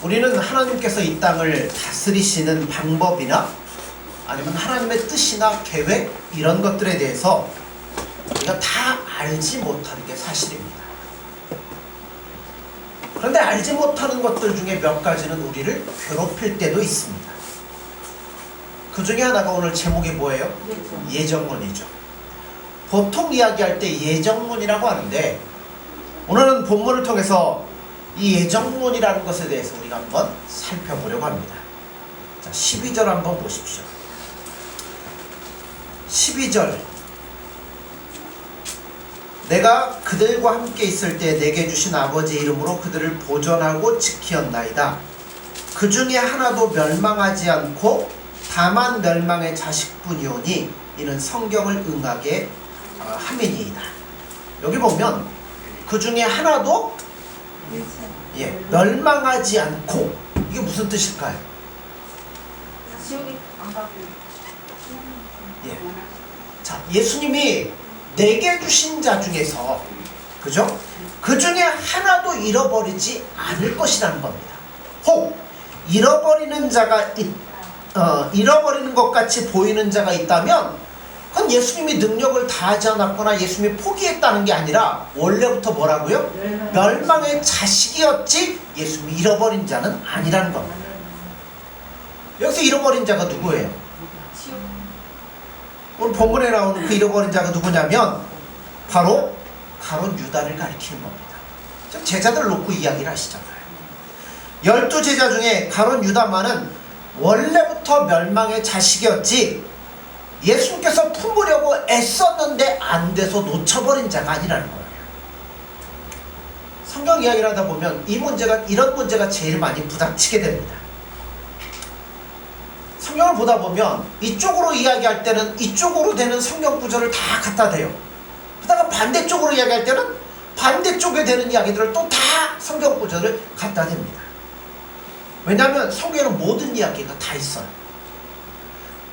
우리는 하나님께서 이 땅을 다스리시는 방법이나 아니면 하나님의 뜻이나 계획 이런 것들에 대해서 우리가 다 알지 못하는 게 사실입니다. 그런데 알지 못하는 것들 중에 몇 가지는 우리를 괴롭힐 때도 있습니다. 그 중에 하나가 오늘 제목이 뭐예요? 예정론이죠. 보통 이야기할 때 예정론이라고 하는데 오늘은 본문을 통해서 이 예정론이라는 것에 대해서 우리가 한번 살펴보려고 합니다. 자, 12절 한번 보십시오. 12절 내가 그들과 함께 있을 때 내게 주신 아버지의 이름으로 그들을 보존하고 지키었나이다. 그 중에 하나도 멸망하지 않고 다만 멸망의 자식뿐이오니 이는 성경을 응하게 함이니이다. 여기 보면 그 중에 하나도 멸망하지 않고, 이게 무슨 뜻일까요? 지옥에 안 가고. 자, 예수님이 내게 주신 자 중에서, 그죠? 그 중에 하나도 잃어버리지 않을 것이라는 겁니다. 혹 잃어버리는 자가 잃어버리는 것 같이 보이는 자가 있다면 그건 예수님이 능력을 다하지 않았거나 예수님이 포기했다는 게 아니라 원래부터 뭐라고요? 멸망의 자식이었지 예수님이 잃어버린 자는 아니라는 겁니다. 여기서 잃어버린 자가 누구예요? 오늘 본문에 나오는 그 잃어버린 자가 누구냐면 바로 가룟 유다를 가리키는 겁니다. 제자들 놓고 이야기를 하시잖아요. 12제자 중에 가룟 유다만은 원래부터 멸망의 자식이었지 예수님께서 품으려고 애썼는데 안 돼서 놓쳐버린 자가 아니라는 거예요. 성경 이야기를 하다 보면 이런 문제가 제일 많이 부닥치게 됩니다. 성경을 보다 보면 이쪽으로 이야기할 때는 이쪽으로 되는 성경 구절을 다 갖다 대요. 그러다가 반대쪽으로 이야기할 때는 반대쪽에 되는 이야기들을 또 다 성경 구절을 갖다 댑니다. 왜냐하면 성경에는 모든 이야기가 다 있어요.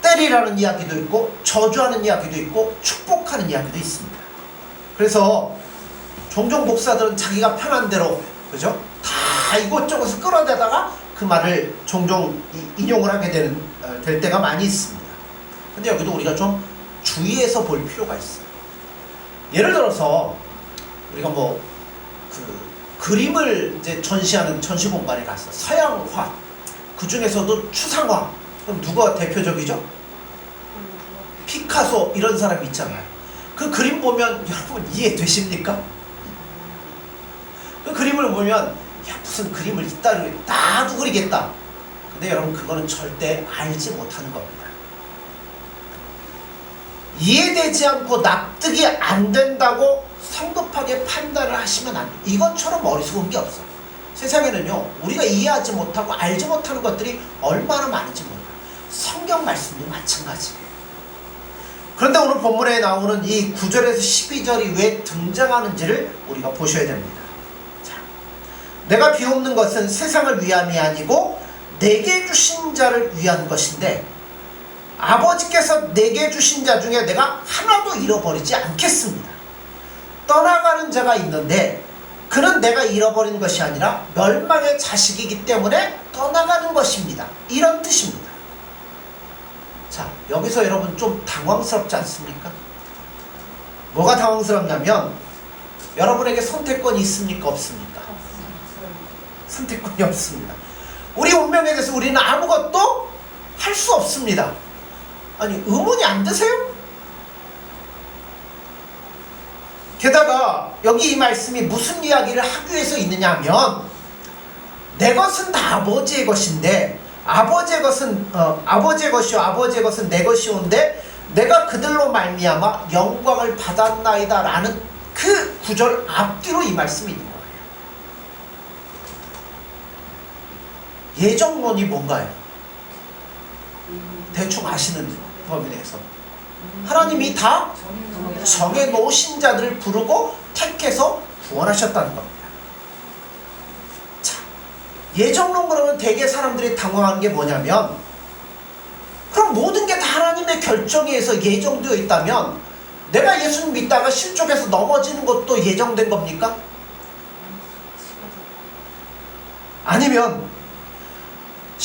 때리라는 이야기도 있고 저주하는 이야기도 있고 축복하는 이야기도 있습니다. 그래서 종종 목사들은 자기가 편한 대로, 그죠? 다 이곳저곳을 끌어대다가 그 말을 종종 인용을 하게 될 때가 많이 있습니다. 근데 여기도 우리가 좀 주의해서 볼 필요가 있어요. 예를 들어서 우리가 그림을 이제 전시하는 전시공간에 갔어. 서양화, 그 중에서도 추상화. 그럼 누가 대표적이죠? 피카소 이런 사람이 있잖아요. 그 그림 보면 여러분 이해되십니까? 그 그림을 보면 야 무슨 그림을 이따위로 나도 그리겠다. 근데 여러분 그거는 절대 알지 못하는 겁니다. 이해되지 않고 납득이 안 된다고 성급하게 판단을 하시면 안 돼요. 이것처럼 어리석은 게 없어요. 세상에는요 우리가 이해하지 못하고 알지 못하는 것들이 얼마나 많은지 몰라요. 성경 말씀도 마찬가지예요. 그런데 오늘 본문에 나오는 이 9절에서 12절이 왜 등장하는지를 우리가 보셔야 됩니다. 자, 내가 비옵는 것은 세상을 위함이 아니고 내게 주신 자를 위한 것인데 아버지께서 내게 주신 자 중에 내가 하나도 잃어버리지 않겠습니다. 떠나가는 자가 있는데 그는 내가 잃어버린 것이 아니라 멸망의 자식이기 때문에 떠나가는 것입니다. 이런 뜻입니다. 자, 여기서 여러분 좀 당황스럽지 않습니까? 뭐가 당황스럽냐면 여러분에게 선택권이 있습니까? 없습니까? 선택권이 없습니다. 우리 운명에 대해서 우리는 아무것도 할 수 없습니다. 아니 의문이 안 드세요? 게다가 여기 이 말씀이 무슨 이야기를 하기 위해서 있느냐 하면 내 것은 다 아버지의 것인데 아버지의 것은 내 것이온데 내가 그들로 말미암아 영광을 받았나이다 라는 그 구절 앞뒤로 이 말씀이 있는 거예요. 예정론이 뭔가요? 대충 아시는 범위 내에서 하나님이 다 정해놓으신 자들을 부르고 택해서 구원하셨다는 겁니다. 자, 예정론 그러면 대개 사람들이 당황하는 게 뭐냐면 그럼 모든 게 다 하나님의 결정에 의해서 예정되어 있다면 내가 예수님 믿다가 실족해서 넘어지는 것도 예정된 겁니까? 아니면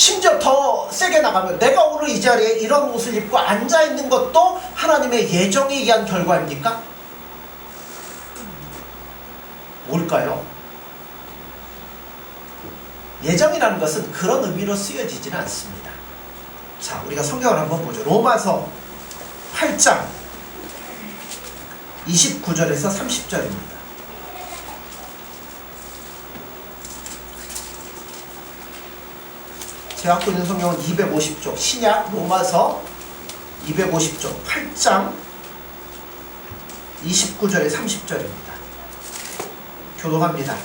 심지어 더 세게 나가면 내가 오늘 이 자리에 이런 옷을 입고 앉아있는 것도 하나님의 예정에 의한 결과입니까? 뭘까요? 예정이라는 것은 그런 의미로 쓰여지지는 않습니다. 자, 우리가 성경을 한번 보죠. 로마서 8장 29절에서 30절입니다. 제가 갖고 있는 성경은 250쪽, 신약 로마서 250쪽 8장 29절에 30절입니다. 교독합니다.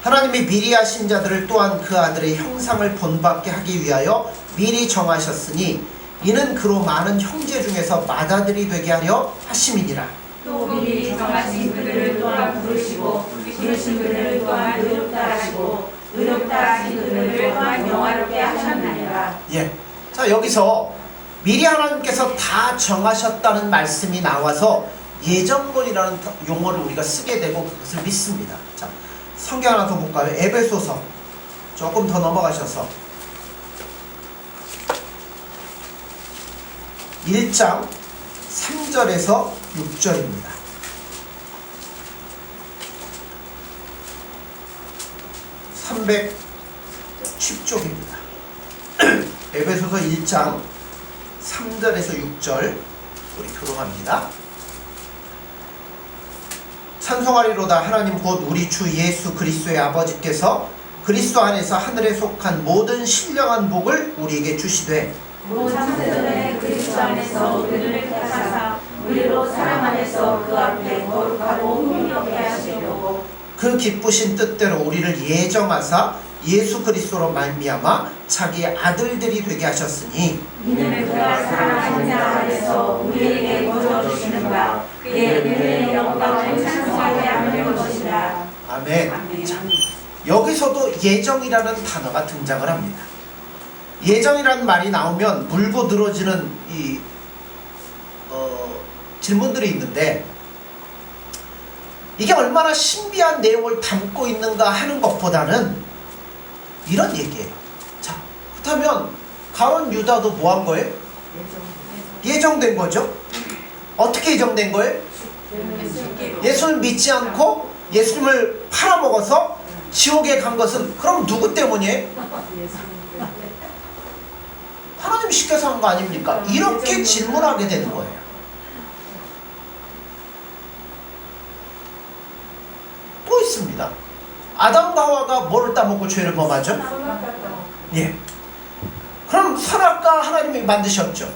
하나님이 미리 하신 자들을 또한 그 아들의 형상을 본받게 하기 위하여 미리 정하셨으니 이는 그로 많은 형제 중에서 맏아들이 되게 하려 하심이니라. 또 미리 정하신 그들을 또한 부르시고 부르신 그들을 또한 의롭다 하시고 의롭다 하신 그들을 또한 영화롭게 하셨느니라. 예. 자, 여기서 미리 하나님께서 다 정하셨다는 말씀이 나와서 예정론이라는 용어를 우리가 쓰게 되고 그것을 믿습니다. 자, 성경 하나 더 볼까요? 에베소서 조금 더 넘어가셔서 1장 3절에서 6절입니다. 310쪽입니다. 에베소서 1장 3절에서 6절 우리 교독합니다. 찬송하리로다. 하나님 곧 우리 주 예수 그리스도의 아버지께서 그리스도 안에서 하늘에 속한 모든 신령한 복을 우리에게 주시되 모창세전에 그리스도 안에서 우리를 택하사 우리로 사랑 안에서 그 앞에 거룩하고 흥미롭게 하시려고 그 기쁘신 뜻대로 우리를 예정하사 예수 그리스도로 말미암아 자기의 아들들이 되게 하셨으니 이는 그가 사랑하신 자 안에서 우리에게 거저주시는 바 그의 은혜의 영광을 찬송하게 하는 것이라. 아멘. 아멘. 자, 여기서도 예정이라는 단어가 등장을 합니다. 예정이라는 말이 나오면 물고 늘어지는 이 질문들이 있는데 이게 얼마나 신비한 내용을 담고 있는가 하는 것보다는 이런 얘기예요. 자, 그렇다면 가론 유다도 뭐 한 거예요? 예정된 거죠. 어떻게 예정된 거예요? 예수를 믿지 않고 예수님을 팔아먹어서 지옥에 간 것은 그럼 누구 때문이에요? 하나님이 시켜서 한 거 아닙니까? 이렇게 질문하게 되는 거예요. 또 있습니다. 아담과 하와가 뭐를 따먹고 죄를 범하죠? 예. 그럼 선악과 하나님이 만드셨죠.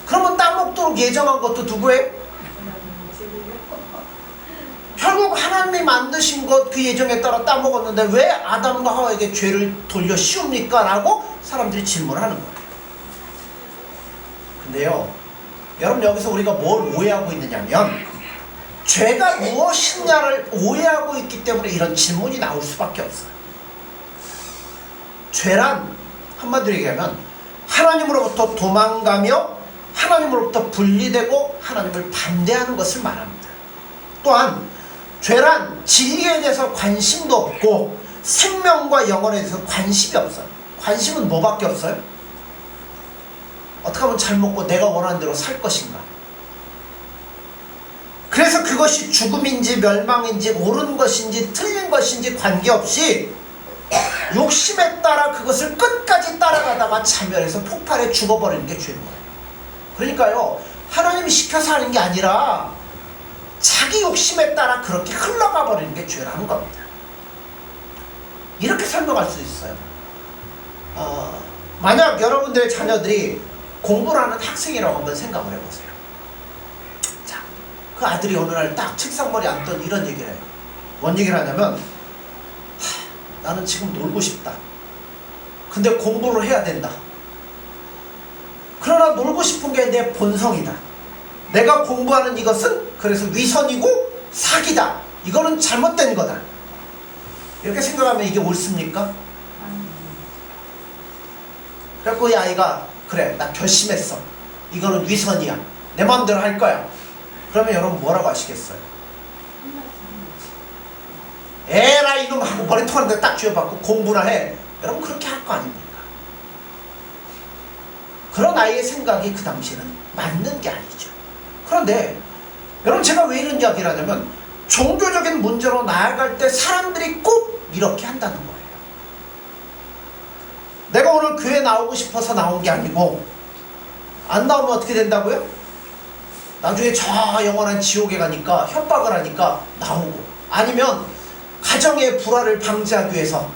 그러면 따먹도록 예정한 것도 누구예요? 결국 하나님이 만드신 것 그 예정에 따라 따먹었는데 왜 아담과 하와에게 죄를 돌려 씌웁니까? 라고 사람들이 질문하는 거예요. 근데요, 여러분 여기서 우리가 뭘 오해하고 있느냐면 죄가 무엇이냐를 오해하고 있기 때문에 이런 질문이 나올 수밖에 없어요. 죄란 한마디로 얘기하면 하나님으로부터 도망가며 하나님으로부터 분리되고 하나님을 반대하는 것을 말합니다. 또한 죄란 진리에 대해서 관심도 없고 생명과 영혼에 대해서 관심이 없어요. 관심은 뭐밖에 없어요? 어떻게 하면 잘 먹고 내가 원하는 대로 살 것인가. 그래서 그것이 죽음인지 멸망인지 옳은 것인지 틀린 것인지 관계없이 욕심에 따라 그것을 끝까지 따라가다가 자멸해서 폭발해 죽어버리는 게 죄인 거예요. 그러니까요, 하나님이 시켜서 하는 게 아니라 자기 욕심에 따라 그렇게 흘러가 버리는 게 죄라는 겁니다. 이렇게 설명할 수 있어요. 만약 여러분들의 자녀들이 공부를 하는 학생이라고 한번 생각을 해보세요. 자, 그 아들이 어느 날 딱 책상머리에 앉던 이런 얘기를 해요. 뭔 얘기를 하냐면 나는 지금 놀고 싶다. 근데 공부를 해야 된다. 그러나 놀고 싶은 게 내 본성이다. 내가 공부하는 이것은 그래서 위선이고 사기다. 이거는 잘못된 거다. 이렇게 생각하면 이게 옳습니까? 그래갖고 이 아이가 그래, 나 결심했어. 이거는 위선이야. 내 마음대로 할 거야. 그러면 여러분 뭐라고 하시겠어요? 에라 이놈 하고 머리통 한대 딱 쥐어받고 공부나 해. 여러분 그렇게 할 거 아닙니까? 그런 아이의 생각이 그 당시에는 맞는 게 아니죠. 그런데 여러분, 제가 왜 이런 이야기를 하냐면 종교적인 문제로 나아갈 때 사람들이 꼭 이렇게 한다는 거예요. 내가 오늘 교회 나오고 싶어서 나온 게 아니고 안 나오면 어떻게 된다고요? 나중에 저 영원한 지옥에 가니까 협박을 하니까 나오고, 아니면 가정의 불화를 방지하기 위해서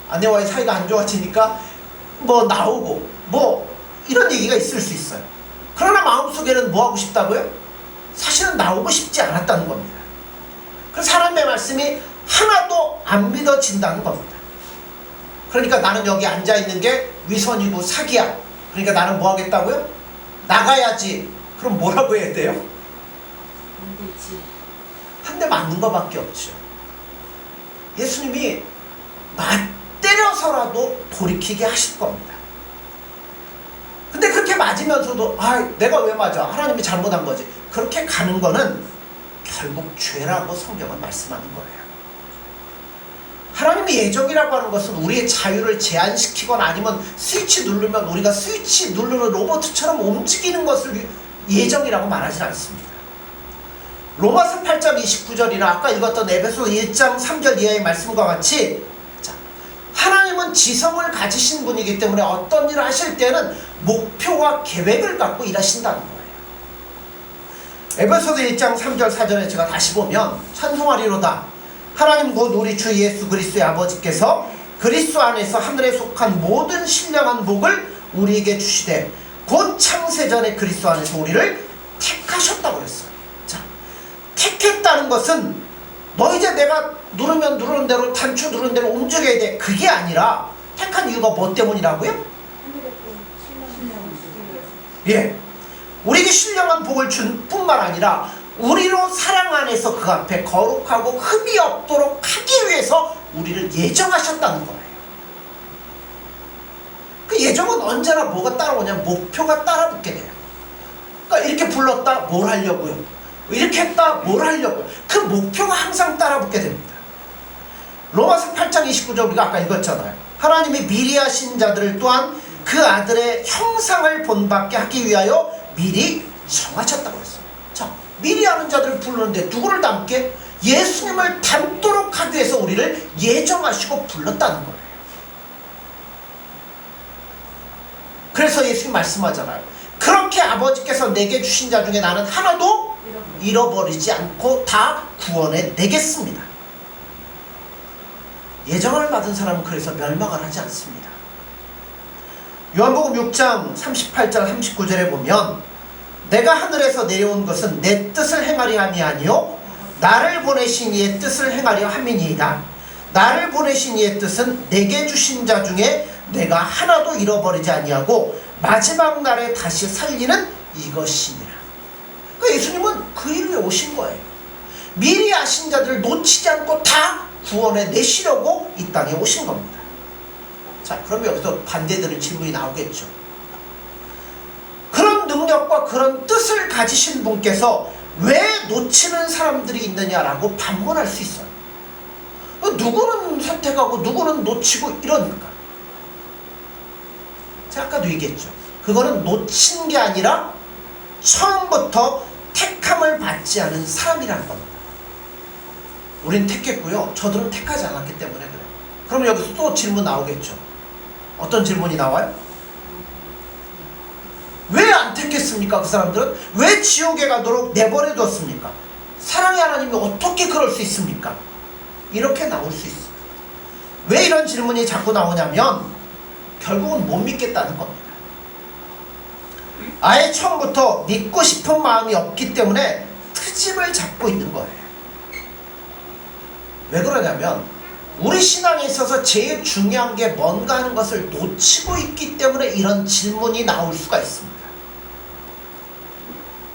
아내와의 사이가 안 좋아지니까 뭐 나오고, 뭐 이런 얘기가 있을 수 있어요. 그러나 마음속에는 뭐 하고 싶다고요? 사실은 나오고 싶지 않았다는 겁니다. 그래서 하나님의 말씀이 하나도 안 믿어진다는 겁니다. 그러니까 나는 여기 앉아있는 게 위선이고 사기야. 그러니까 나는 뭐 하겠다고요? 나가야지. 그럼 뭐라고 해야 돼요? 한 대 맞는 것밖에 없죠. 예수님이 맞때려서라도 돌이키게 하실 겁니다. 근데 그렇게 맞으면서도 내가 왜 맞아? 하나님이 잘못한 거지. 그렇게 가는 거는 결국 죄라고 성경은 말씀하는 거예요. 하나님의 예정이라고 하는 것은 우리의 자유를 제한시키거나 아니면 스위치 누르면 우리가 스위치 누르는 로봇처럼 움직이는 것을 예정이라고 말하지 않습니다. 로마서 8장 29절이나 아까 읽었던 에베소서 1장 3절 이하의 말씀과 같이, 하나님은 지성을 가지신 분이기 때문에 어떤 일을 하실 때는 목표와 계획을 갖고 일하신다는 거예요. 에베소서 1장 3절 4절에 제가 다시 보면, 찬송하리로다 하나님 곧 우리 주 예수 그리스도의 아버지께서 그리스도 안에서 하늘에 속한 모든 신령한 복을 우리에게 주시되 곧 창세전에 그리스도 안에서 우리를 택하셨다고 그랬어요. 자, 택했다는 것은 너 이제 내가 누르면 누르는 대로, 단추 누르는 대로 움직여야 돼, 그게 아니라 택한 이유가 뭐 때문이라고요? 예, 우리에게 신령한 복을 준 뿐만 아니라 우리로 사랑 안에서 그 앞에 거룩하고 흠이 없도록 하기 위해서 우리를 예정하셨다는 거예요. 그 예정은 언제나 뭐가 따라오냐면 목표가 따라붙게 돼요. 그러니까 이렇게 불렀다, 뭘 하려고요? 이렇게 했다, 뭘 하려고요? 그 목표가 항상 따라붙게 됩니다. 로마서 8장 29절 우리가 아까 읽었잖아요. 하나님이 미리 하신 자들을 또한 그 아들의 형상을 본받게 하기 위하여 미리 정하셨다고 했어요. 자, 미리 하는 자들을 부르는데 누구를 닮게? 예수님을 닮도록 하기 위해서 우리를 예정하시고 불렀다는 거예요. 그래서 예수님 말씀하잖아요. 그렇게 아버지께서 내게 주신 자 중에 나는 하나도 잃어버리지 않고 다 구원해 내겠습니다. 예정을 받은 사람은 그래서 멸망을 하지 않습니다. 요한복음 6장 38절 39절에 보면, 내가 하늘에서 내려온 것은 내 뜻을 행하려 함이 아니요 나를 보내신 이의 뜻을 행하려 함이니이다. 나를 보내신 이의 뜻은 내게 주신 자 중에 내가 하나도 잃어버리지 아니하고 마지막 날에 다시 살리는 이것이니라. 그러니까 예수님은 그 일을 위해 오신 거예요. 미리 아신 자들을 놓치지 않고 다 구원해 내시려고 이 땅에 오신 겁니다. 자, 그럼 여기서 반대되는 질문이 나오겠죠. 그런 능력과 그런 뜻을 가지신 분께서 왜 놓치는 사람들이 있느냐라고 반문할 수 있어요. 누구는 선택하고 누구는 놓치고 이러니까. 제가 아까도 얘기했죠. 그거는 놓친 게 아니라 처음부터 택함을 받지 않은 사람이라는 겁니다. 우린 택했고요, 저들은 택하지 않았기 때문에 그래요. 그럼 여기서 또 질문 나오겠죠. 어떤 질문이 나와요? 왜 안 택했습니까? 그 사람들은 왜 지옥에 가도록 내버려 뒀습니까? 사랑의 하나님이 어떻게 그럴 수 있습니까? 이렇게 나올 수 있어요. 왜 이런 질문이 자꾸 나오냐면 결국은 못 믿겠다는 겁니다. 아예 처음부터 믿고 싶은 마음이 없기 때문에 트집을 잡고 있는 거예요. 왜 그러냐면 우리 신앙에 있어서 제일 중요한 게 뭔가 하는 것을 놓치고 있기 때문에 이런 질문이 나올 수가 있습니다.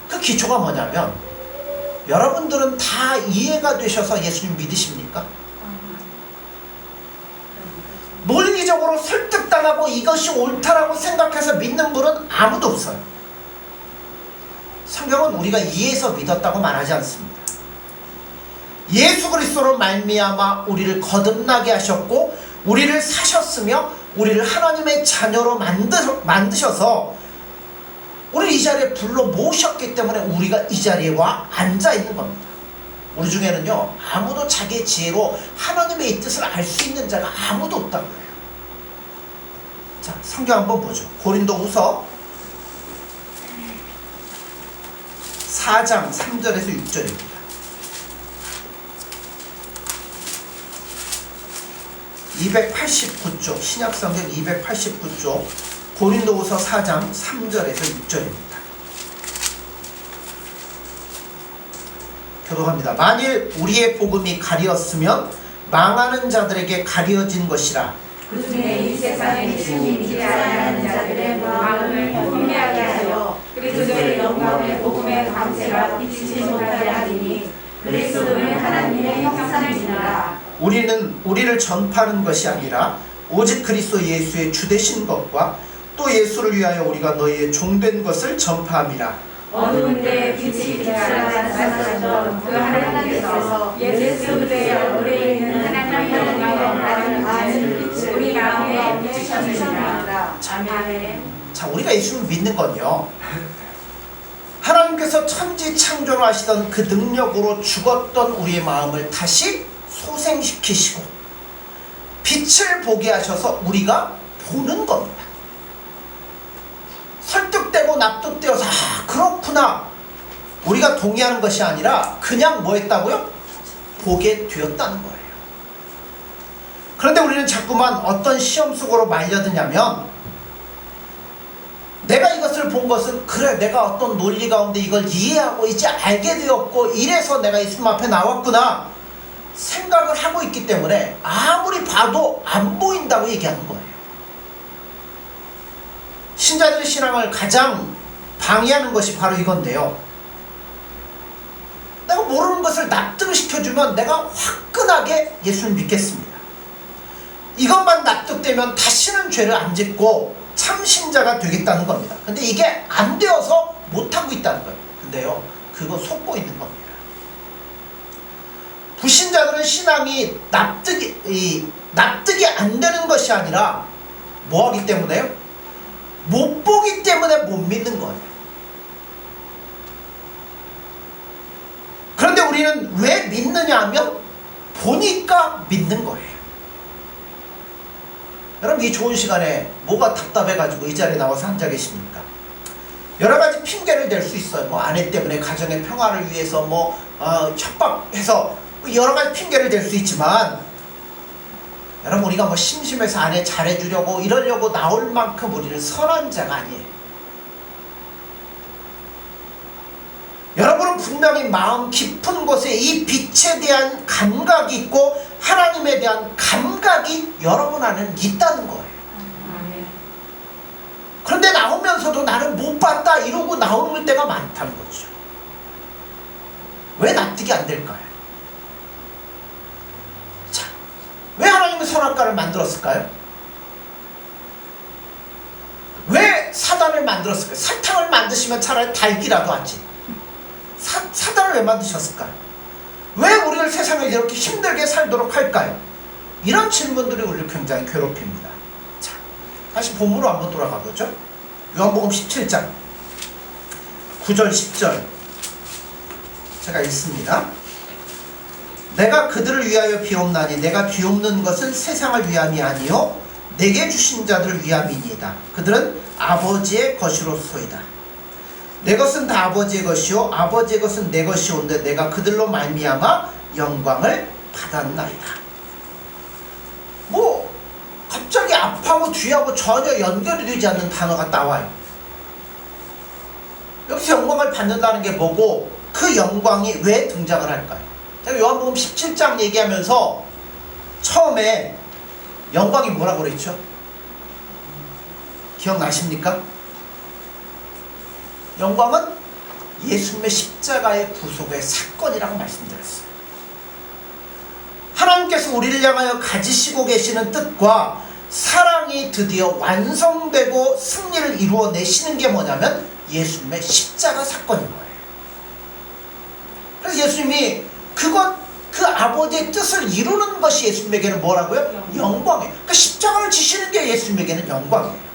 그 기초가 뭐냐면, 여러분들은 다 이해가 되셔서 예수님 믿으십니까? 논리적으로 설득당하고 이것이 옳다라고 생각해서 믿는 분은 아무도 없어요. 성경은 우리가 이해해서 믿었다고 말하지 않습니다. 예수 그리스도로 말미암아 우리를 거듭나게 하셨고 우리를 사셨으며 우리를 하나님의 자녀로 만드셔서 우리 이 자리에 불러 모셨기 때문에 우리가 이 자리에 와 앉아 있는 겁니다. 우리 중에는요, 아무도 자기의 지혜로 하나님의 이 뜻을 알 수 있는 자가 아무도 없다는 거예요. 자, 성경 한번 보죠. 고린도후서 4장 3절에서 6절입니다. 289쪽, 신약성경 289쪽, 고린도후서 4장 3절에서 6절입니다. 교독합니다. 만일 우리의 복음이 가리었으면 망하는 자들에게 가려진 것이라. 그 중에 이 세상에 신이 믿지 않는 자들의 마음을 혼미하게 하여 그리스도의 영광의 복음의 광채가 비치지 못하게 하리니 그리스도는 하나님의 형상이니라. 우리를 전파하는 것이 아니라 오직 그리스도 예수의 주되신 것과 또 예수를 위하여 우리가 너희의 종된 것을 전파함이라. 어두운 데 빛이 비추어졌던 그 하나님께서 예수 그리스도의 얼굴에 있는 하나님의 영광을 아는 빛을 우리 마음에 비추셨느니라. 아멘. 자, 우리가 예수를 믿는 건요, 하나님께서 천지 창조를 하시던 그 능력으로 죽었던 우리의 마음을 다시 소생시키시고 빛을 보게 하셔서 우리가 보는 겁니다. 설득되고 납득되어서 그렇구나, 우리가 동의하는 것이 아니라 그냥 뭐 했다고요? 보게 되었다는 거예요. 그런데 우리는 자꾸만 어떤 시험 속으로 말려드냐면, 내가 이것을 본 것은 그래, 내가 어떤 논리 가운데 이걸 이해하고 이제 알게 되었고 이래서 내가 예수님 앞에 나왔구나 생각을 하고 있기 때문에 아무리 봐도 안 보인다고 얘기하는 거예요. 신자들의 신앙을 가장 방해하는 것이 바로 이건데요, 내가 모르는 것을 납득을 시켜주면 내가 화끈하게 예수를 믿겠습니다. 이것만 납득되면 다시는 죄를 안 짓고 참 신자가 되겠다는 겁니다. 근데 이게 안 되어서 못하고 있다는 거예요. 근데요, 그거 속고 있는 겁니다. 불신자들은 신앙이 납득이 안 되는 것이 아니라 뭐 하기 때문에요? 못 보기 때문에 못 믿는 거예요. 그런데 우리는 왜 믿느냐 하면 보니까 믿는 거예요. 여러분, 이 좋은 시간에 뭐가 답답해가지고 이 자리에 나와서 앉아 계십니까? 여러 가지 핑계를 댈 수 있어요. 뭐 아내 때문에 가정의 평화를 위해서 협박해서 여러 가지 핑계를 댈 수 있지만, 여러분, 우리가 뭐 심심해서 아내 잘해주려고 이러려고 나올 만큼 우리는 선한 자가 아니에요. 여러분은 분명히 마음 깊은 곳에 이 빛에 대한 감각이 있고 하나님에 대한 감각이 여러분 안에는 있다는 거예요. 그런데 나오면서도 나는 못 봤다 이러고 나오는 때가 많다는 거죠. 왜 납득이 안 될까요? 자, 왜 하나님은 선악과를 만들었을까요? 왜 사단을 만들었을까요? 사탕을 만드시면 차라리 달기라도 하지. 사단을 왜 만드셨을까요? 왜 우리를 세상에 이렇게 힘들게 살도록 할까요? 이런 질문들이 우리를 굉장히 괴롭힙니다. 자, 다시 본문으로 한번 돌아가보죠. 요한복음 17장 9절 10절 제가 읽습니다. 내가 그들을 위하여 비옵나니 내가 비옵는 것은 세상을 위함이 아니요 내게 주신 자들을 위함이니이다. 그들은 아버지의 것이로소이다. 내 것은 다 아버지의 것이요 아버지의 것은 내 것이온데 내가 그들로 말미암아 영광을 받았나이다. 뭐 갑자기 앞하고 뒤하고 전혀 연결이 되지 않는 단어가 나와요. 여기서 영광을 받는다는 게 뭐고 그 영광이 왜 등장을 할까요? 제가 요한복음 17장 얘기하면서 처음에 영광이 뭐라고 그랬죠? 기억나십니까? 영광은 예수님의 십자가의 구속의 사건이라고 말씀드렸어요. 하나님께서 우리를 향하여 가지시고 계시는 뜻과 사랑이 드디어 완성되고 승리를 이루어내시는 게 뭐냐면 예수님의 십자가 사건인 거예요. 그래서 예수님이 그 아버지의 뜻을 이루는 것이 예수님에게는 뭐라고요? 영광이에요. 그러니까 십자가를 지시는 게 예수님에게는 영광이에요.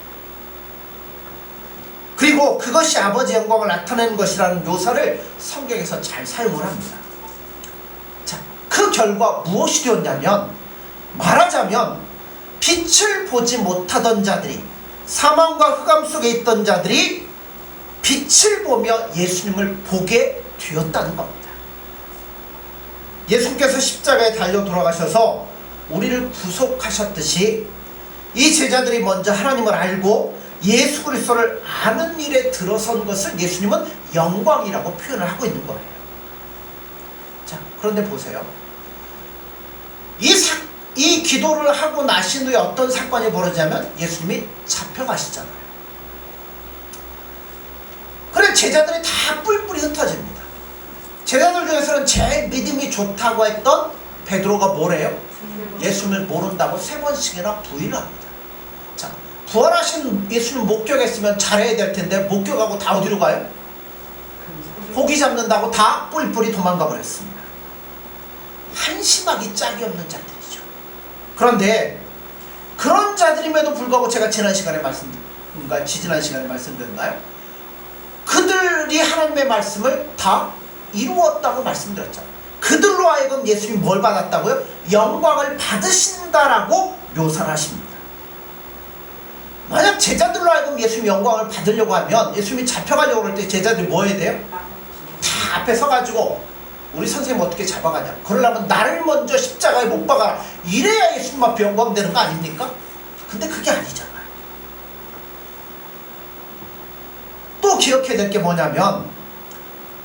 그리고 그것이 아버지의 영광을 나타내는 것이라는 묘사를 성경에서 잘 사용을 합니다. 자, 그 결과 무엇이 되었냐면, 말하자면 빛을 보지 못하던 자들이, 사망과 흑암 속에 있던 자들이 빛을 보며 예수님을 보게 되었다는 겁니다. 예수님께서 십자가에 달려 돌아가셔서 우리를 구속하셨듯이 이 제자들이 먼저 하나님을 알고 예수 그리스도를 아는 일에 들어선 것을 예수님은 영광이라고 표현을 하고 있는 거예요. 자, 그런데 보세요. 이 기도를 하고 나신 후에 어떤 사건이 벌어지냐면 예수님이 잡혀가시잖아요. 그래 제자들이 다 뿔뿔이 흩어집니다. 제자들 중에서는 제일 믿음이 좋다고 했던 베드로가 뭐래요? 예수님을 모른다고 3번씩이나 부인을 합니다. 자, 부활하신 예수님 목격했으면 잘해야 될 텐데 목격하고 다 어디로 가요? 고기 잡는다고 다 뿔뿔이 도망가 버렸습니다. 한심하기 짝이 없는 자들이죠. 그런데 그런 자들임에도 불구하고 제가 지난 시간에 지지난 시간에 말씀드렸나요? 그들이 하나님의 말씀을 다 이루었다고 말씀드렸잖아요. 그들로 하여금 예수님이 뭘 받았다고요? 영광을 받으신다라고 묘사를 하십니다. 만약 제자들로 하여금 예수님 영광을 받으려고 하면 예수님이 잡혀가려고 그럴 때 제자들이 뭐 해야 돼요? 다 앞에 서가지고 우리 선생님 어떻게 잡아가냐, 그러려면 나를 먼저 십자가에 못 박아라, 이래야 예수님 앞에 영광되는 거 아닙니까? 근데 그게 아니잖아요. 또 기억해야 될 게 뭐냐면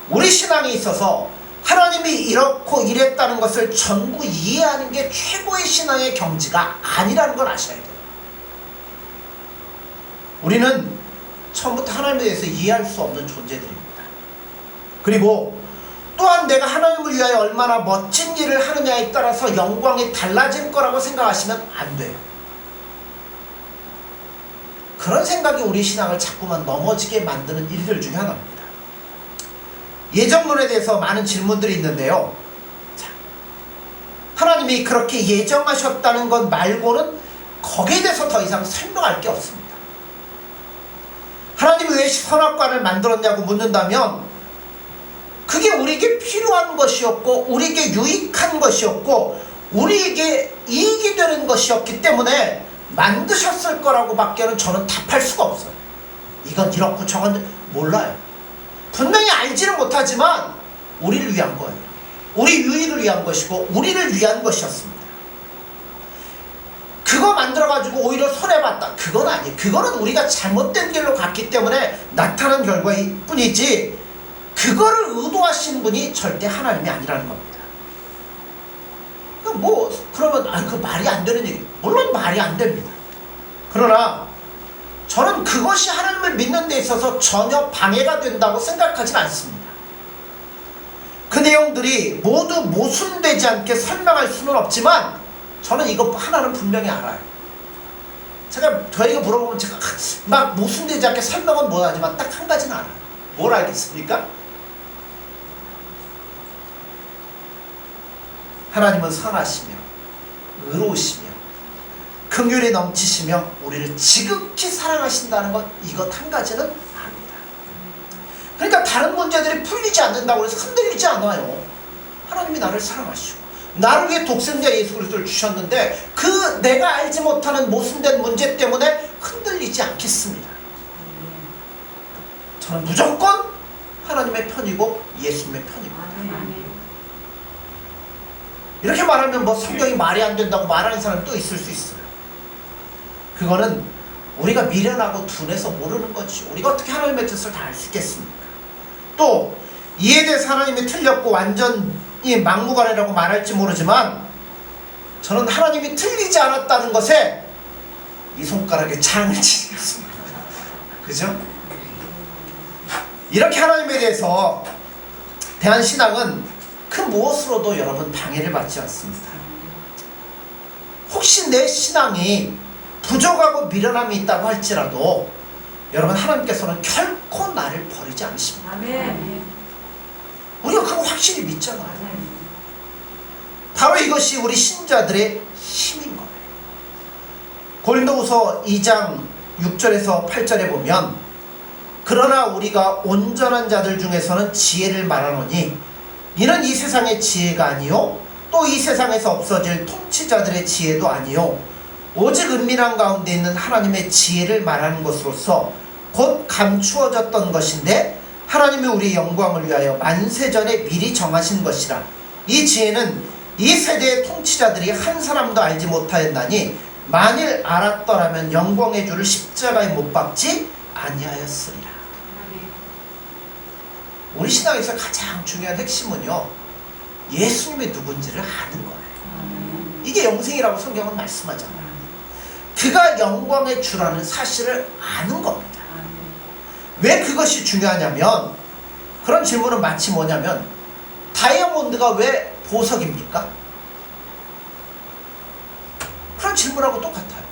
우리 신앙에 있어서 하나님이 이렇고 이랬다는 것을 전부 이해하는 게 최고의 신앙의 경지가 아니라는 걸 아셔야 돼요. 우리는 처음부터 하나님에 대해서 이해할 수 없는 존재들입니다. 그리고 또한 내가 하나님을 위하여 얼마나 멋진 일을 하느냐에 따라서 영광이 달라질 거라고 생각하시면 안 돼요. 그런 생각이 우리 신앙을 자꾸만 넘어지게 만드는 일들 중에 하나입니다. 예정론에 대해서 많은 질문들이 있는데요. 자, 하나님이 그렇게 예정하셨다는 것 말고는 거기에 대해서 더 이상 설명할 게 없습니다. 하나님이 왜 선악과를 만들었냐고 묻는다면 그게 우리에게 필요한 것이었고 우리에게 유익한 것이었고 우리에게 이익이 되는 것이었기 때문에 만드셨을 거라고 밖에는 저는 답할 수가 없어요. 이건 이렇고 저건 몰라요. 분명히 알지는 못하지만 우리를 위한 거예요. 우리 유익을 위한 것이고 우리를 위한 것이었습니다. 그거 만들어가지고 오히려 손해봤다, 그건 아니에요. 그거는 우리가 잘못된 길로 갔기 때문에 나타난 결과일 뿐이지 그거를 의도하신 분이 절대 하나님이 아니라는 겁니다. 그러면 그 말이 안 되는 얘기, 물론 말이 안 됩니다. 그러나 저는 그것이 하나님을 믿는 데 있어서 전혀 방해가 된다고 생각하진 않습니다. 그 내용들이 모두 모순되지 않게 설명할 수는 없지만 저는 이거 하나는 분명히 알아요. 저희가 물어보면 제가 막 모순되지 않게 설명은 못하지만 딱 한 가지는 알아요. 뭘 알겠습니까? 하나님은 선하시며 의로우시며 긍휼이 넘치시며 우리를 지극히 사랑하신다는 것, 이것 한 가지는 압니다. 그러니까 다른 문제들이 풀리지 않는다고 해서 흔들리지 않아요. 하나님이 나를 사랑하시고 나를 위해 독생자 예수 그리스도를 주셨는데 그 내가 알지 못하는 모순된 문제 때문에 흔들리지 않겠습니다. 저는 무조건 하나님의 편이고 예수님의 편입니다. 이렇게 말하면 성경이 말이 안 된다고 말하는 사람이 또 있을 수 있어요. 그거는 우리가 미련하고 둔해서 모르는 거지. 우리가 어떻게 하나님의 뜻을 다 알 수 있겠습니까? 또 이에 대해서 하나님이 틀렸고 완전히 막무가내라고 말할지 모르지만 저는 하나님이 틀리지 않았다는 것에 이 손가락에 창을 치겠습니다. 그죠? 이렇게 하나님에 대해서 대한 신앙은 그 무엇으로도 여러분 방해를 받지 않습니다. 혹시 내 신앙이 부족하고 미련함이 있다고 할지라도 여러분 하나님께서는 결코 나를 버리지 않으십니다. 아멘. 우리가 그거 확실히 믿잖아요. 바로 이것이 우리 신자들의 힘인 거예요. 고린도후서 2장 6절에서 8절에 보면 그러나 우리가 온전한 자들 중에서는 지혜를 말하노니 이는 이 세상의 지혜가 아니요 또 이 세상에서 없어질 통치자들의 지혜도 아니요 오직 은밀한 가운데 있는 하나님의 지혜를 말하는 것으로서 곧 감추어졌던 것인데 하나님이 우리의 영광을 위하여 만세전에 미리 정하신 것이라. 이 지혜는 이 세대의 통치자들이 한 사람도 알지 못하였나니 만일 알았더라면 영광의 주를 십자가에 못 박지 아니하였으리라. 우리 신앙에서 가장 중요한 핵심은요, 예수님이 누군지를 아는 거예요. 이게 영생이라고 성경은 말씀하잖아요. 그가 영광의 주라는 사실을 아는 겁니다. 왜 그것이 중요하냐면, 그런 질문은 마치 뭐냐면, 다이아몬드가 왜 보석입니까? 그런 질문하고 똑같아요.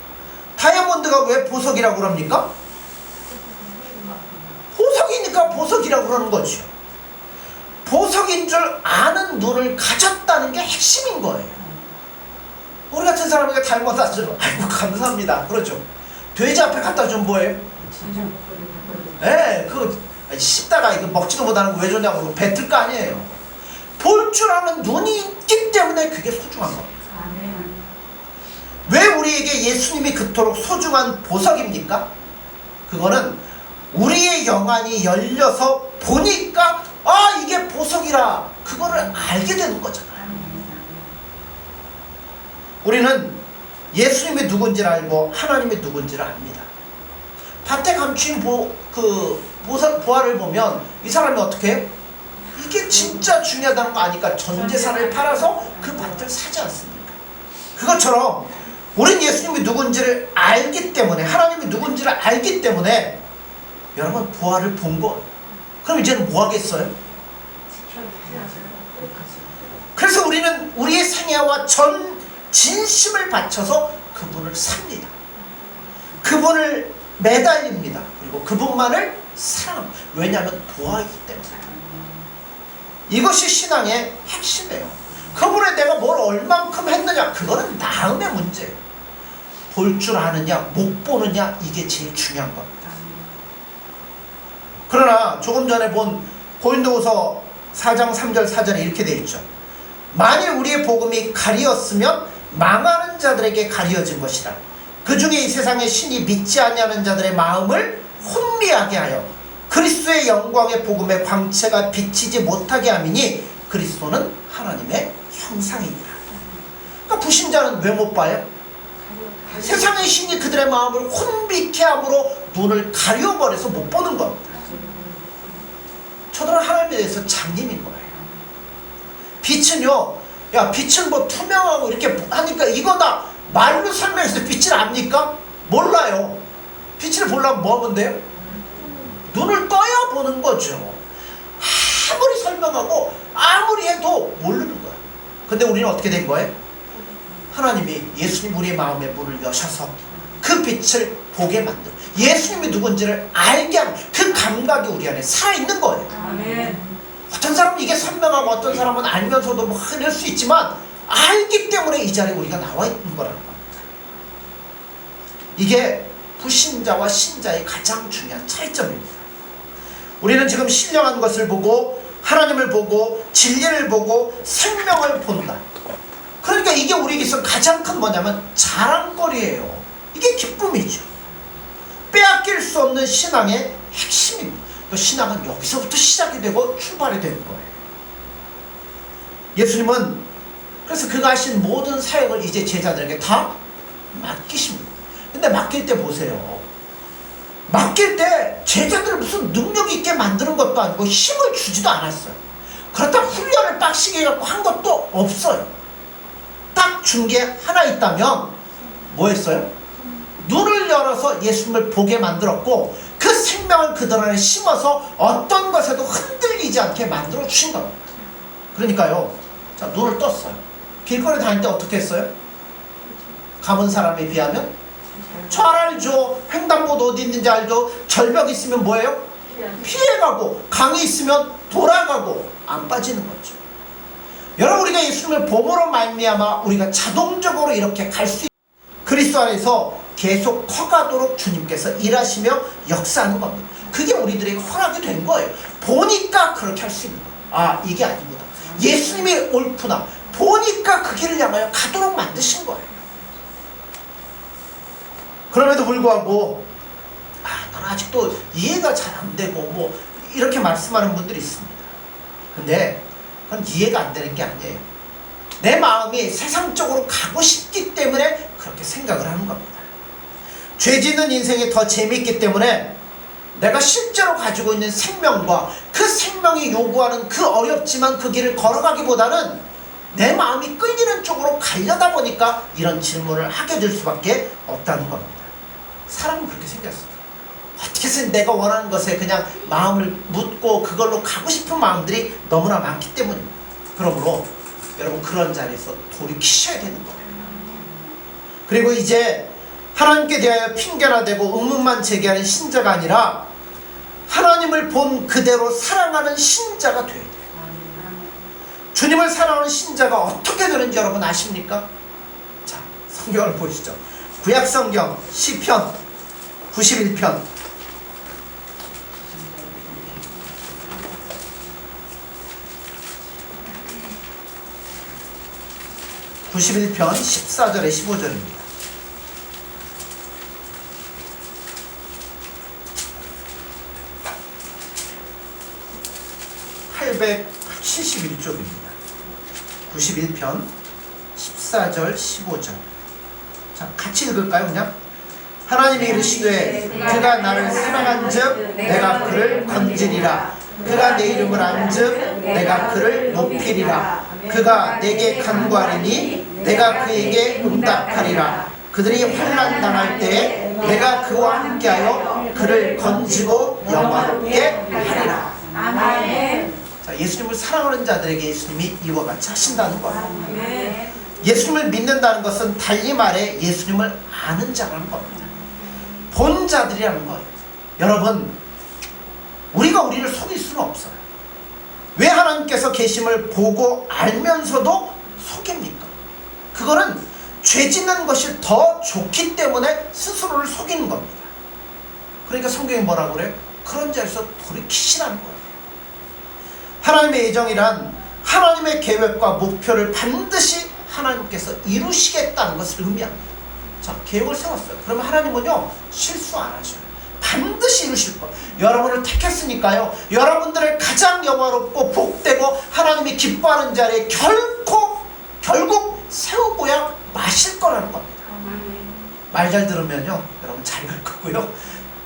다이아몬드가 왜 보석이라고 그럽니까? 보석이니까 보석이라고 그러는 거죠. 보석인 줄 아는 눈을 가졌다는 게 핵심인 거예요. 우리 같은 사람에게 다이아몬드 안 주면 아이고 감사합니다 그러죠. 돼지 앞에 갖다 주면 뭐예요? 씹다가 이거 먹지도 못하는 거 왜 줬냐고 뱉을 거 아니에요. 볼 줄 아는 눈이 있기 때문에 그게 소중한 겁니다. 왜 우리에게 예수님이 그토록 소중한 보석입니까? 그거는 우리의 영안이 열려서 보니까 아 이게 보석이라 그거를 알게 되는 거잖아요. 우리는 예수님이 누군지를 알고 하나님이 누군지를 압니다. 밭에 감추인 보화를 보면 이 사람이 어떻게 해요? 이게 진짜 중요하다는 거 아니까 전 재산을 팔아서 그 밭을 사지 않습니까? 그것처럼 우린 예수님이 누군지를 알기 때문에, 하나님이 누군지를 알기 때문에 여러분 보화를 본 거, 그럼 이제는 뭐 하겠어요? 그래서 우리는 우리의 생애와 전 진심을 바쳐서 그분을 삽니다. 그분을 매달립니다. 그리고 그분만을 사랑합니다. 왜냐하면 보아이기 때문에. 이것이 신앙의 핵심이에요. 그분에 내가 뭘 얼만큼 했느냐, 그거는 다음의 문제예요. 볼 줄 아느냐 못 보느냐, 이게 제일 중요한 겁니다. 그러나 조금 전에 본 고린도후서 4장 3절 4절에 이렇게 되어 있죠. 만일 우리의 복음이 가리었으면 망하는 자들에게 가리어진 것이라. 그 중에 이 세상의 신이 믿지 아니하는 자들의 마음을 혼미하게 하여 그리스도의 영광의 복음의 광채가 비치지 못하게 함이니 그리스도는 하나님의 형상이니라. 그러니까 불신자는 왜 못 봐요? 세상의 신이 그들의 마음을 혼미케 함으로 눈을 가려버려서 못 보는 겁니다. 저들은 하나님에 대해서 장님인 거예요. 빛은요, 야 빛은 뭐 투명하고 이렇게 하니까 이거다 말로 설명해서 빛을 압니까? 몰라요. 빛을 보려면 뭐 하면 돼요? 눈을 떠야 보는 거죠. 아무리 설명하고 아무리 해도 모르는 거예요. 근데 우리는 어떻게 된 거예요? 하나님이 예수님 우리의 마음의 문을 여셔서 그 빛을 보게 만들어 예수님이 누군지를 알게 하는 그 감각이 우리 안에 살아있는 거예요. 아멘. 어떤 사람은 이게 선명하고 어떤 사람은 알면서도 뭐 이럴 수 있지만 알기 때문에 이 자리에 우리가 나와 있는 거라는 겁니다. 이게 불신자와 신자의 가장 중요한 차이점입니다. 우리는 지금 신령한 것을 보고 하나님을 보고 진리를 보고 생명을 본다. 그러니까 이게 우리에게서 가장 큰 뭐냐면 자랑거리예요. 이게 기쁨이죠. 빼앗길 수 없는 신앙의 핵심입니다. 그 신앙은 여기서부터 시작이 되고 출발이 되는 거예요. 예수님은 그래서 그가 하신 모든 사역을 이제 제자들에게 다 맡기십니다. 근데 맡길 때 보세요. 맡길 때 제자들을 무슨 능력 있게 만드는 것도 아니고 힘을 주지도 않았어요. 그렇다고 훈련을 빡시게 해갖고 한 것도 없어요. 딱 준 게 하나 있다면 뭐 했어요? 눈을 열어서 예수님을 보게 만들었고 그 생명을 그들 안에 심어서 어떤 것에도 흔들리지 않게 만들어 주신 겁니다. 그러니까요, 자, 눈을 떴어요. 길거리 다닐 때 어떻게 했어요? 감은 사람에 비하면 잘 알죠. 횡단보도 어디 있는지 알죠. 절벽 있으면 뭐예요? 피해가고 강이 있으면 돌아가고 안 빠지는 거죠. 여러분, 우리가 예수님을 봄으로 말미암아 우리가 자동적으로 이렇게 갈 수 그리스도 안에서 계속 커가도록 주님께서 일하시며 역사하는 겁니다. 그게 우리들에게 허락이 된 거예요. 보니까 그렇게 할 수 있는 거예요. 아, 이게 아니구나. 예수님이 옳구나. 보니까 그 길을 향하여 가도록 만드신 거예요. 그럼에도 불구하고 나는 아직도 이해가 잘 안 되고 뭐 이렇게 말씀하는 분들이 있습니다. 근데 그건 이해가 안 되는 게 아니에요. 내 마음이 세상적으로 가고 싶기 때문에 그렇게 생각을 하는 겁니다. 죄 짓는 인생이 더 재미있기 때문에 내가 실제로 가지고 있는 생명과 그 생명이 요구하는 그 어렵지만 그 길을 걸어가기보다는 내 마음이 끌리는 쪽으로 가려다 보니까 이런 질문을 하게 될 수밖에 없다는 겁니다. 사람은 그렇게 생겼어요. 어떻게 해서 내가 원하는 것에 그냥 마음을 묻고 그걸로 가고 싶은 마음들이 너무나 많기 때문입니다. 그러므로 여러분 그런 자리에서 돌이키셔야 되는 거예요. 그리고 이제 하나님께 대하여 핑계나 대고 의문만 제기하는 신자가 아니라 하나님을 본 그대로 사랑하는 신자가 돼야 돼요. 주님을 사랑하는 신자가 어떻게 되는지 여러분 아십니까? 자, 성경을 보시죠. 구약성경 시편 91편 91편 14절에 15절입니다. (871쪽입니다) 91편 14절 15절. 자, 같이 읽을까요? 그냥? 하나님이 이르시되 그가 나를 사랑한즉 내가 그를 건지리라. 그가 내 이름을 안즉 내가 그를 높이리라. 그가 내게 간구하리니 내가 그에게 응답하리라. 그들이 환난 당할 때에 내가 그와 함께하여 그를 건지고 영화롭게 하리라. 아멘. 자, 예수님을 사랑하는 자들에게 예수님이 이와 같이 하신다는 거예요. 예수님을 믿는다는 것은 달리 말해 예수님을 아는 자라는 겁니다. 본 자들이라는 거예요. 여러분, 우리가 우리를 속일 수는 없어요. 왜 하나님께서 계심을 보고 알면서도 속입니까? 그거는 죄 짓는 것이 더 좋기 때문에 스스로를 속이는 겁니다. 그러니까 성경이 뭐라고 그래요? 그런 자리에서 돌이키시라는 거예요. 하나님의 예정이란 하나님의 계획과 목표를 반드시 하나님께서 이루시겠다는 것을 의미합니다. 자, 계획을 세웠어요. 그러면 하나님은요, 실수 안 하셔요. 반드시 이루실 거예요. 여러분을 택했으니까요, 여러분들을 가장 영화롭고 복되고 하나님이 기뻐하는 자리에 결국 세우고야 마실 거라는 겁니다. 말 잘 들으면요, 여러분 잘 갈 거고요.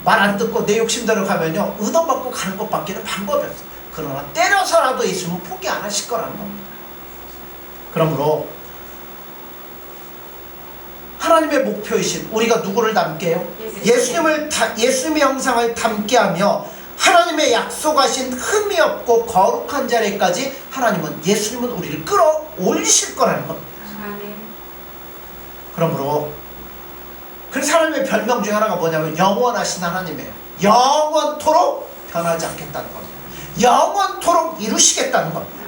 말 안 듣고 내 욕심대로 가면요, 의도받고 가는 것밖에는 방법이 없어요. 그러나 때려서라도 예수님은 포기 안 하실 거라는 겁니다. 그러므로 하나님의 목표이신 우리가 누구를 닮게요? 예수님의 형상을 닮게 하며 하나님의 약속하신 흠이 없고 거룩한 자리까지 예수님은 우리를 끌어올리실 거라는 겁니다. 그러므로 그래서 하나님의 별명 중에 하나가 뭐냐면 영원하신 하나님이에요. 영원토록 변하지 않겠다는 겁니다. 영원토록 이루시겠다는 겁니다.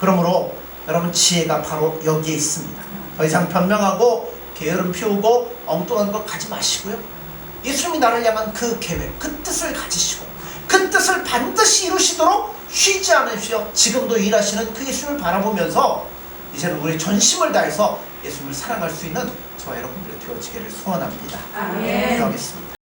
그러므로 여러분 지혜가 바로 여기에 있습니다. 더 이상 변명하고 게으름 피우고 엉뚱한 것 가지 마시고요. 예수님이 나를 향한 그 계획, 그 뜻을 가지시고 그 뜻을 반드시 이루시도록 쉬지 않으시어 지금도 일하시는 그 예수님을 바라보면서 이제는 우리 전심을 다해서 예수님을 사랑할 수 있는 저와 여러분들이 되어지기를 소원합니다. 아멘. 기도하겠습니다.